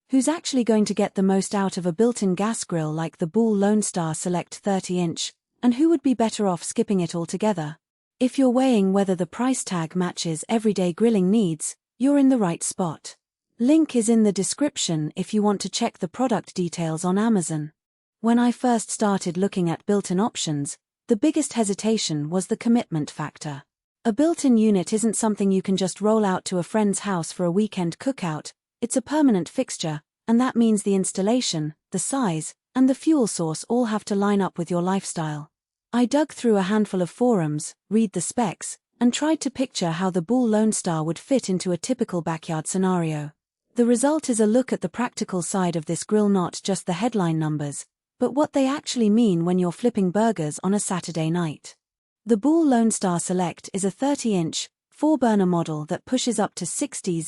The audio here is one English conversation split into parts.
Who's actually going to get the most out of a built-in gas grill like the Boule Lonestar Select 30-inch, and who would be better off skipping it altogether? If you're weighing whether the price tag matches everyday grilling needs, you're in the right spot. Link is in the description if you want to check the product details on Amazon. When I first started looking at built-in options, the biggest hesitation was the commitment factor. A built-in unit isn't something you can just roll out to a friend's house for a weekend cookout. It's a permanent fixture, and that means the installation, the size, and the fuel source all have to line up with your lifestyle. I dug through a handful of forums, read the specs, and tried to picture how the Boule Lonestar would fit into a typical backyard scenario. The result is a look at the practical side of this grill, not just the headline numbers, but what they actually mean when you're flipping burgers on a Saturday night. The Boule Lonestar Select is a 30-inch, 4-burner model that pushes up to 60,000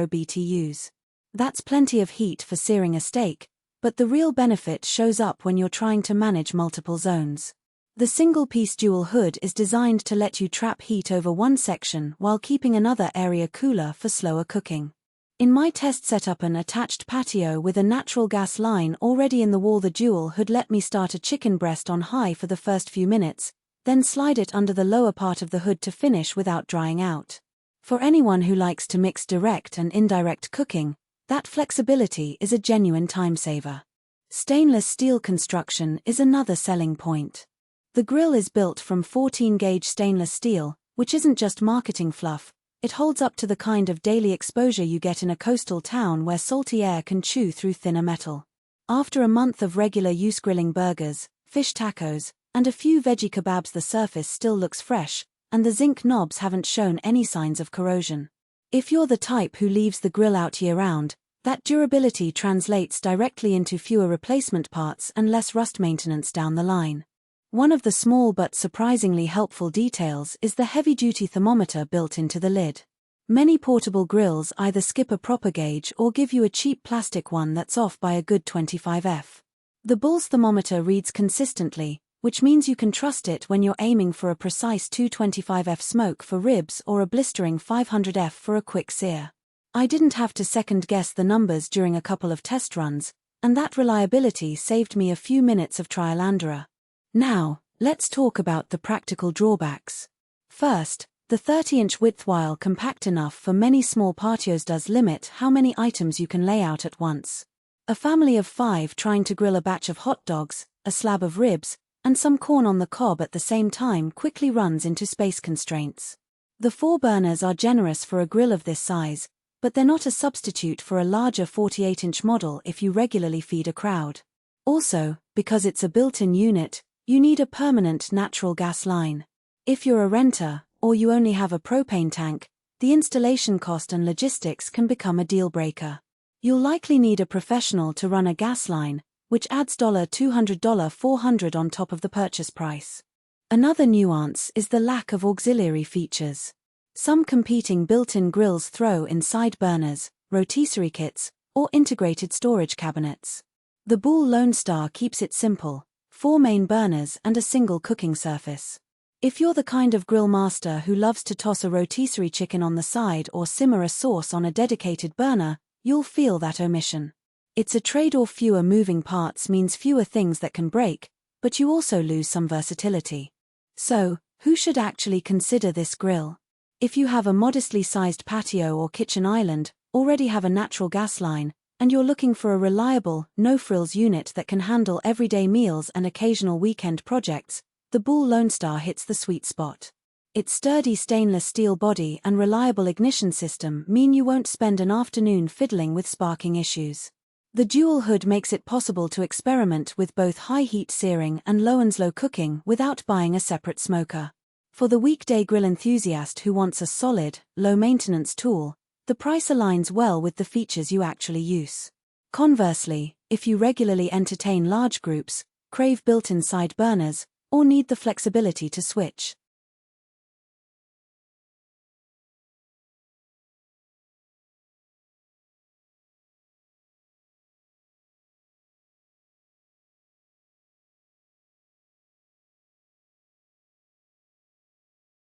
BTUs. That's plenty of heat for searing a steak, but the real benefit shows up when you're trying to manage multiple zones. The single-piece dual hood is designed to let you trap heat over one section while keeping another area cooler for slower cooking. In my test setup, an attached patio with a natural gas line already in the wall, the dual hood let me start a chicken breast on high for the first few minutes, then slide it under the lower part of the hood to finish without drying out. For anyone who likes to mix direct and indirect cooking, that flexibility is a genuine time saver. Stainless steel construction is another selling point. The grill is built from 14-gauge stainless steel, which isn't just marketing fluff. It holds up to the kind of daily exposure you get in a coastal town where salty air can chew through thinner metal. After a month of regular use grilling burgers, fish tacos, and a few veggie kebabs, the surface still looks fresh, and the zinc knobs haven't shown any signs of corrosion. If you're the type who leaves the grill out year-round, that durability translates directly into fewer replacement parts and less rust maintenance down the line. One of the small but surprisingly helpful details is the heavy-duty thermometer built into the lid. Many portable grills either skip a proper gauge or give you a cheap plastic one that's off by a good 25F. The Boule's thermometer reads consistently, which means you can trust it when you're aiming for a precise 225F smoke for ribs or a blistering 500F for a quick sear. I didn't have to second-guess the numbers during a couple of test runs, and that reliability saved me a few minutes of trial and error. Now, let's talk about the practical drawbacks. First, the 30-inch width, while compact enough for many small patios, does limit how many items you can lay out at once. A family of 5 trying to grill a batch of hot dogs, a slab of ribs, and some corn on the cob at the same time quickly runs into space constraints. The 4 burners are generous for a grill of this size, but they're not a substitute for a larger 48-inch model if you regularly feed a crowd. Also, because it's a built-in unit, you need a permanent natural gas line. If you're a renter, or you only have a propane tank, the installation cost and logistics can become a deal-breaker. You'll likely need a professional to run a gas line, which adds $200, $400 on top of the purchase price. Another nuance is the lack of auxiliary features. Some competing built-in grills throw in side burners, rotisserie kits, or integrated storage cabinets. The Boule Lonestar keeps it simple: 4 main burners and a single cooking surface. If you're the kind of grill master who loves to toss a rotisserie chicken on the side or simmer a sauce on a dedicated burner, you'll feel that omission. It's a trade-off. Fewer moving parts means fewer things that can break, but you also lose some versatility. So, who should actually consider this grill? If you have a modestly sized patio or kitchen island, already have a natural gas line, and you're looking for a reliable, no-frills unit that can handle everyday meals and occasional weekend projects, the Boule Lonestar hits the sweet spot. Its sturdy stainless steel body and reliable ignition system mean you won't spend an afternoon fiddling with sparking issues. The dual hood makes it possible to experiment with both high-heat searing and low-and-slow cooking without buying a separate smoker. For the weekday grill enthusiast who wants a solid, low-maintenance tool, the price aligns well with the features you actually use. Conversely, if you regularly entertain large groups, crave built-in side burners, or need the flexibility to switch